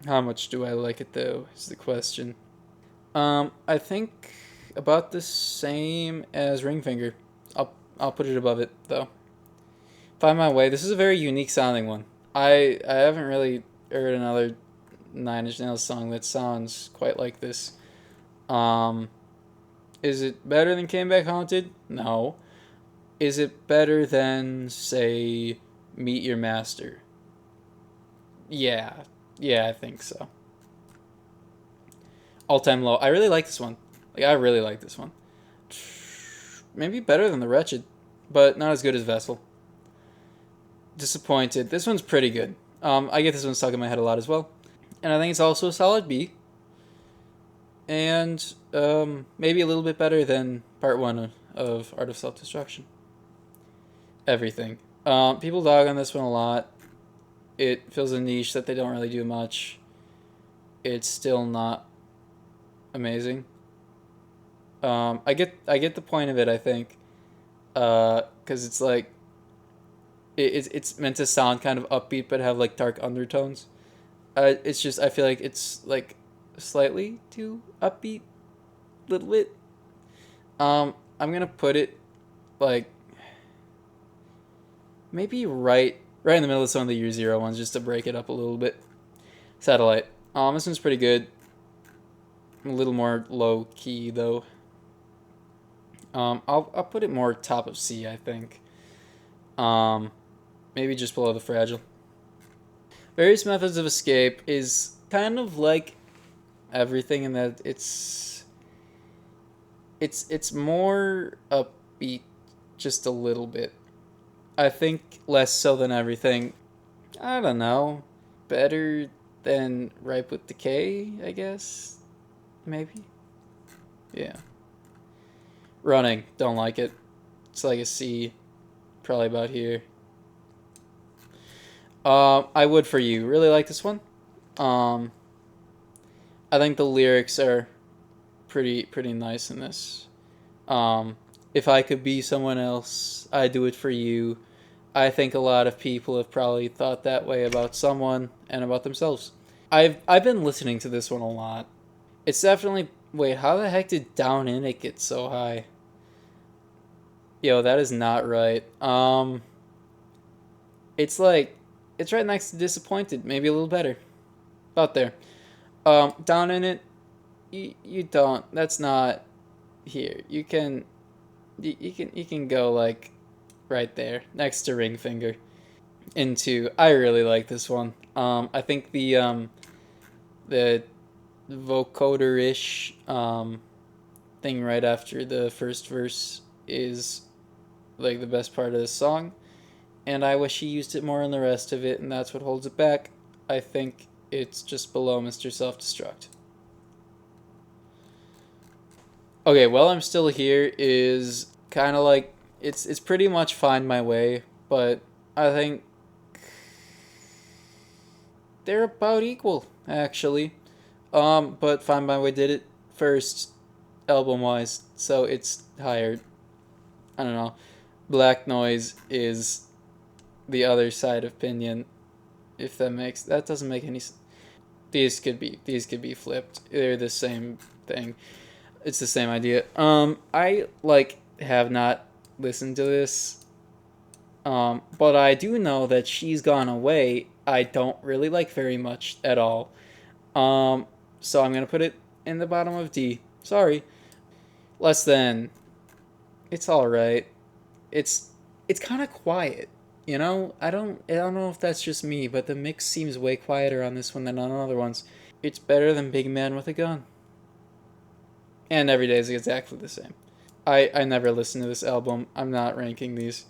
How much do I like it though? Is the question. I think about the same as Ring Finger. I'll put it above it though. Find My Way. This is a very unique sounding one. I haven't really heard another Nine Inch Nails song that sounds quite like this. Um, is it better than Came Back Haunted? No. Is it better than, say, Meet Your Master? Yeah. Yeah, I think so. All Time Low. I really like this one. Like, I really like this one. Maybe better than The Wretched, but not as good as Vessel. Disappointed. This one's pretty good. I get this one stuck in my head a lot as well. And I think it's also a solid B. And maybe a little bit better than part one of Art of Self Destruction. Everything. People dog on this one a lot. It fills a niche that they don't really do much. It's still not amazing. I get the point of it. I think, because it's like it's meant to sound kind of upbeat but have like dark undertones. It's just I feel like it's like slightly too upbeat, little bit. I'm gonna put it like maybe right in the middle of some of the Year Zero ones just to break it up a little bit. Satellite. This one's pretty good. A little more low key though. I'll put it more top of C, I think. Maybe just below the Fragile. Various Methods of Escape is kind of like everything in that it's more upbeat, just a little bit. I think less so than everything. I don't know. Better than Ripe with Decay, I guess. Maybe. Yeah. Running, don't like it. It's like a C, probably about here. I Would For You. Really like this one. Um, I think the lyrics are pretty nice in this. Um, if I could be someone else, I'd do it for you. I think a lot of people have probably thought that way about someone and about themselves. I've been listening to this one a lot. It's definitely wait, how the heck did Down In It get so high? Yo, that is not right. It's like it's right next to Disappointed, maybe a little better. About there. Down In It, you don't. That's not here. You can go like right there next to Ring Finger. Into I really like this one. I think the vocoder ish thing right after the first verse is like the best part of the song, and I wish he used it more in the rest of it, and that's what holds it back. I think it's just below Mr. Self Destruct. Okay, Well I'm Still Here is kind of like it's pretty much Find My Way, but I think they're about equal actually. But Find My Way did it first album wise, so it's higher. I don't know. Black Noise is the other side of Pinion. If that doesn't make any sense. These could be flipped. They're the same thing. It's the same idea. I like have not listened to this. But I do know that She's Gone Away. I don't really like very much at all. So I'm gonna put it in the bottom of D. Sorry. Less than. It's all right. It's it's kind of quiet. You know, I don't know if that's just me, but the mix seems way quieter on this one than on other ones. It's better than Big Man with a Gun. And Every Day is exactly the same. I never listened to this album. I'm not ranking these.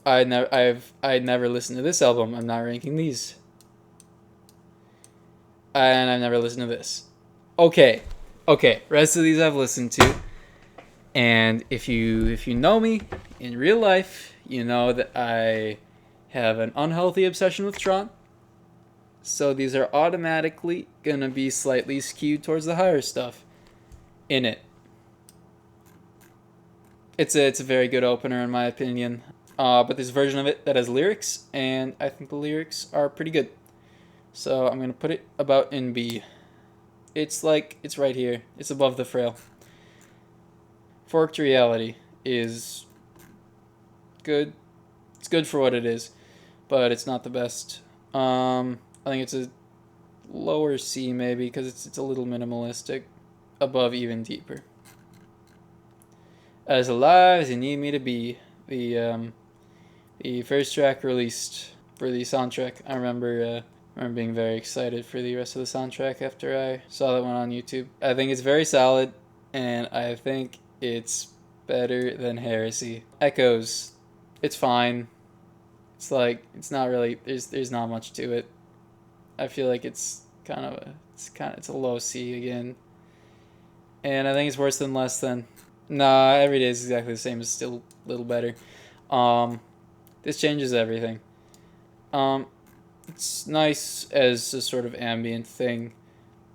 I never listened to this album. I'm not ranking these. And I've never listened to this. Okay. Okay. Rest of these I've listened to. And if you know me in real life, you know that I have an unhealthy obsession with Tron. So these are automatically gonna be slightly skewed towards the higher stuff in it. It's a very good opener in my opinion. But there's a version of it that has lyrics, and I think the lyrics are pretty good. So I'm gonna put it about in B. It's right here. It's above the frail. Forked Reality is good. It's good for what it is, but it's not the best. I think it's a lower C maybe because it's a little minimalistic. Above Even Deeper. As Alive as You Need Me to Be, the first track released for the soundtrack. I remember being very excited for the rest of the soundtrack after I saw that one on YouTube. I think it's very solid, and I think it's better than Heresy. Echoes, it's fine. It's not really, there's not much to it. I feel like it's a low C again. And I think it's worse than Less Than. Nah, Every Day is exactly the same. It's still a little better. This changes everything. It's nice as a sort of ambient thing,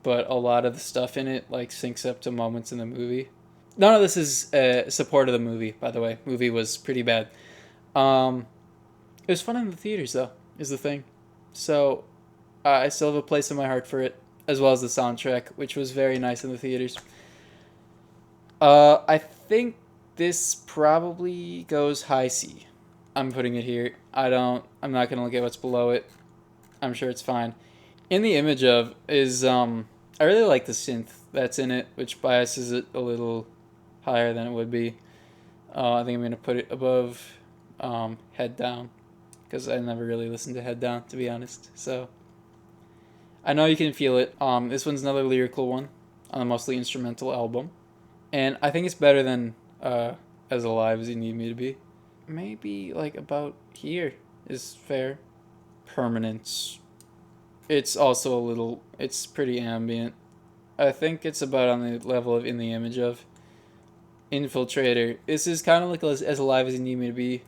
but a lot of the stuff in it syncs up to moments in the movie. None of this is support of the movie, by the way. Movie was pretty bad. It was fun in the theaters though, is the thing. So I still have a place in my heart for it, as well as the soundtrack, which was very nice in the theaters. I think this probably goes high C. I'm putting it here. I'm not gonna look at what's below it. I'm sure it's fine. In the Image of is I really like the synth that's in it, which biases it a little higher than it would be. I think I'm gonna put it above Head Down, because I never really listened to Head Down, to be honest. So I know you can feel it. This one's another lyrical one on a mostly instrumental album. And I think it's better than As Alive as You Need Me to Be. Maybe about here is fair. Permanence. It's also it's pretty ambient. I think it's about on the level of In the Image of. Infiltrator. This is kind of like As Alive as You Need Me to Be,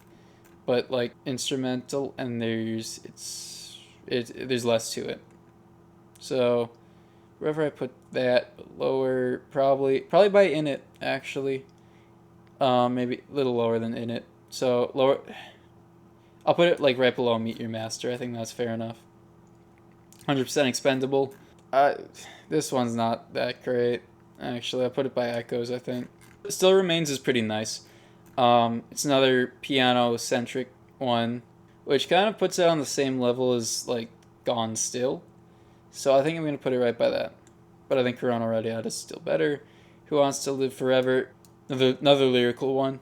but instrumental, and there's less to it. So wherever I put that, lower, probably by In It, actually. Maybe a little lower than In It. So lower, I'll put it right below Meet Your Master. I think that's fair enough. 100% Expendable. This one's not that great, actually. I put it by Echoes, I think. Still Remains is pretty nice. It's another piano-centric one, which kind of puts it on the same level as Gone Still. So I think I'm going to put it right by that. But I think Corona Radiata is still better. Who Wants to Live Forever? Another lyrical one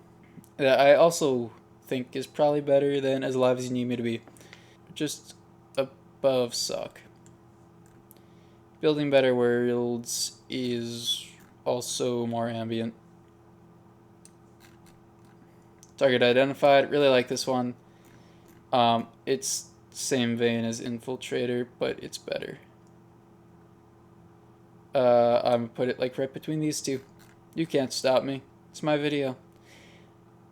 that I also think is probably better than As Alive as You Need Me to Be. Just above Suck. Building Better Worlds is also more ambient. Target Identified. Really like this one. It's same vein as Infiltrator, but it's better. I'm gonna put it right between these two. You can't stop me. It's my video.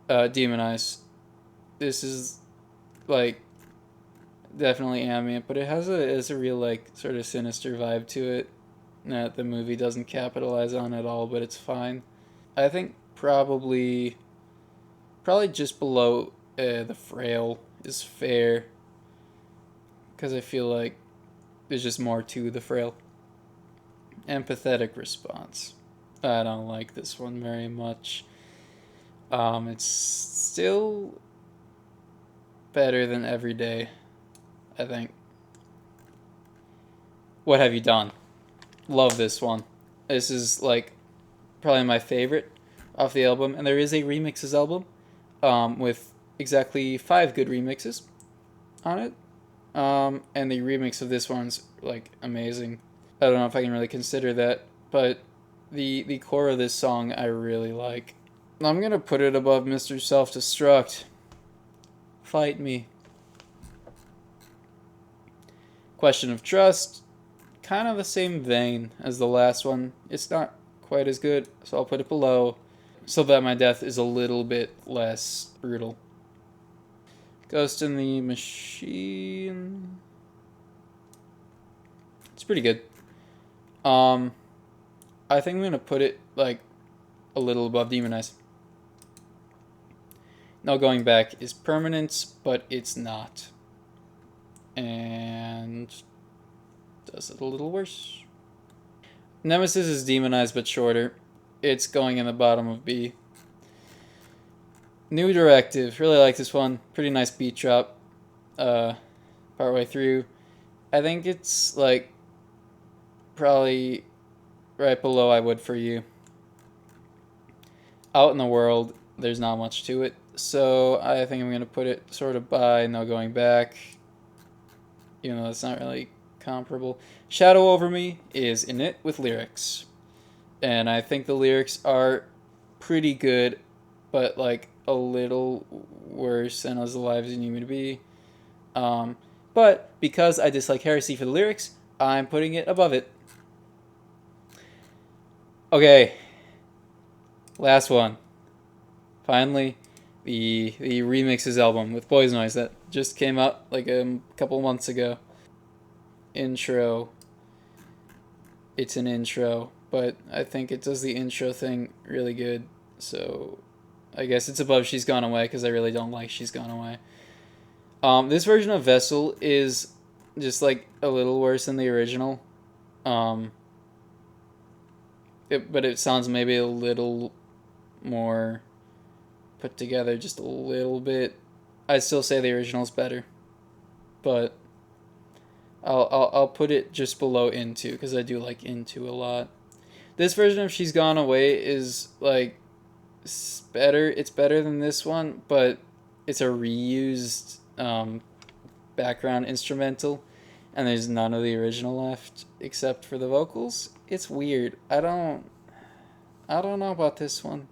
Demonize. This is definitely ambient, but it has a real sort of sinister vibe to it that the movie doesn't capitalize on at all, but it's fine. I think probably just below The Frail is fair, because I feel like there's just more to The Frail. Empathetic Response. I don't like this one very much. It's still better than Every Day, I think. What Have You Done? Love this one. This is probably my favorite off the album, and there is a remixes album with exactly 5 good remixes on it. And the remix of this one's like amazing. I don't know if I can really consider that, but the core of this song I really like. I'm gonna put it above Mr. Self Destruct. Fight me. Question of Trust, kind of the same vein as the last one. It's not quite as good, so I'll put it below so that my death is a little bit less brutal. Ghost in the Machine. It's pretty good. I think I'm gonna put it like a little above Demonize. No Going Back is Permanence, but it's not. And does it a little worse. Nemesis is Demonized but shorter. It's going in the bottom of B. New Directive. Really like this one. Pretty nice beat drop. Partway through. I think it's like probably right below I Would For You. Out in the World, there's not much to it. So I think I'm going to put it sort of by No Going Back. Even though it's not really comparable. Shadow Over Me is in it with lyrics. And I think the lyrics are pretty good, but like a little worse than As Alive As You Need Me to Be. But because I dislike Heresy for the lyrics, I'm putting it above it. Okay. Last one. Finally, the remixes album with Boys Noise that just came out like a couple months ago. Intro. It's an intro, but I think it does the intro thing really good. So I guess it's above She's Gone Away because I really don't like She's Gone Away. This version of Vessel is just like a little worse than the original. But it sounds maybe a little more put together, just a little bit. I'd still say the original's better, but I'll put it just below Into because I do like Into a lot. This version of She's Gone Away is like better. It's better than this one, but it's a reused background instrumental, and there's none of the original left except for the vocals. It's weird. I don't know about this one.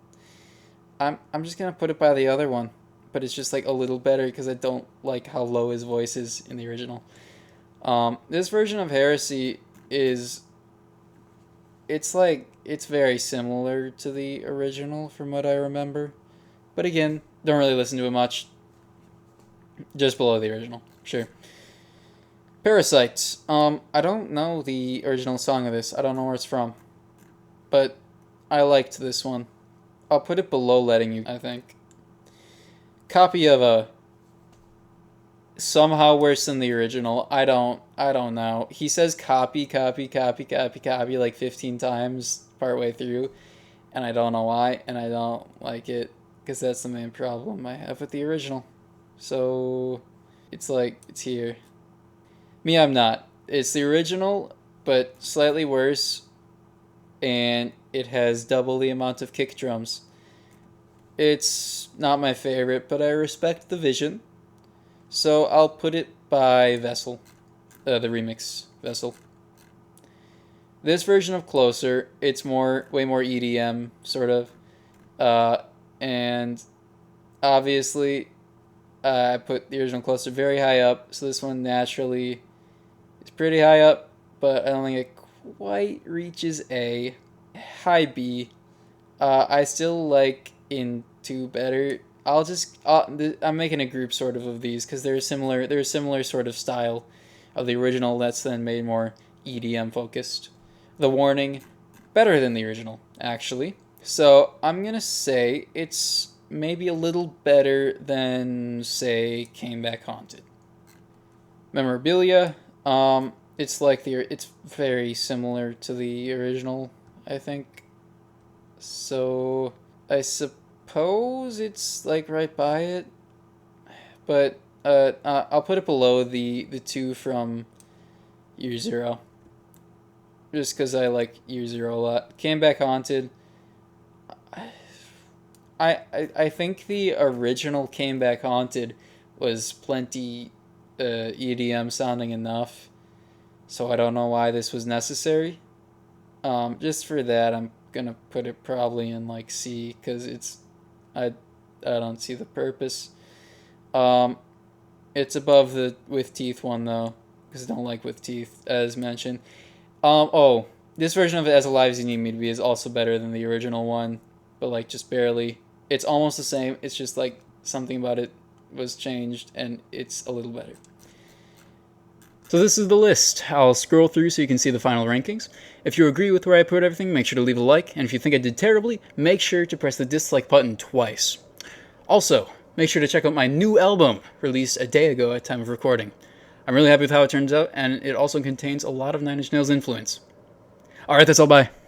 I'm just gonna put it by the other one, but it's just like a little better because I don't like how low his voice is in the original. This version of Heresy is, it's very similar to the original from what I remember, but again, don't really listen to it much. Just below the original, sure. Parasites. I don't know the original song of this. I don't know where it's from, but I liked this one. I'll put it below Letting You, I think. Copy of a somehow worse than the original. I don't know. He says copy like 15 times partway through, and I don't know why, and I don't like it because that's the main problem I have with the original. So it's like it's here. Me, I'm not. It's the original, but slightly worse, and it has double the amount of kick drums. It's not my favorite, but I respect the vision. So I'll put it by Vessel, the remix Vessel. This version of Closer, it's way more EDM sort of, and obviously I put the original Closer very high up. So this one naturally is pretty high up, but I don't think it quite reaches A. High B. I still like Into better. I'm making a group sort of these because they're a similar sort of style of the original that's then made more EDM focused. The Warning, better than the original, actually. So I'm going to say it's maybe a little better than, say, Came Back Haunted. Memorabilia, it's very similar to the original, I think. So I suppose it's like right by it, but I'll put it below the two from Year Zero, just because I like Year Zero a lot. Came Back Haunted, I think the original Came Back Haunted was plenty EDM sounding enough, so I don't know why this was necessary. Just for that, I'm gonna put it probably in like C because I I don't see the purpose. Um, it's above the with teeth one though because I don't like with teeth as mentioned. Oh, this version of it as alive as you need me to be is also better than the original one, but like just barely. It's almost the same. It's just like something about it was changed and it's a little better. So this is the list. I'll scroll through so you can see the final rankings. If you agree with where I put everything, make sure to leave a like, and if you think I did terribly, make sure to press the dislike button twice. Also, make sure to check out my new album, released a day ago at time of recording. I'm really happy with how it turns out, and it also contains a lot of Nine Inch Nails influence. Alright, that's all, bye.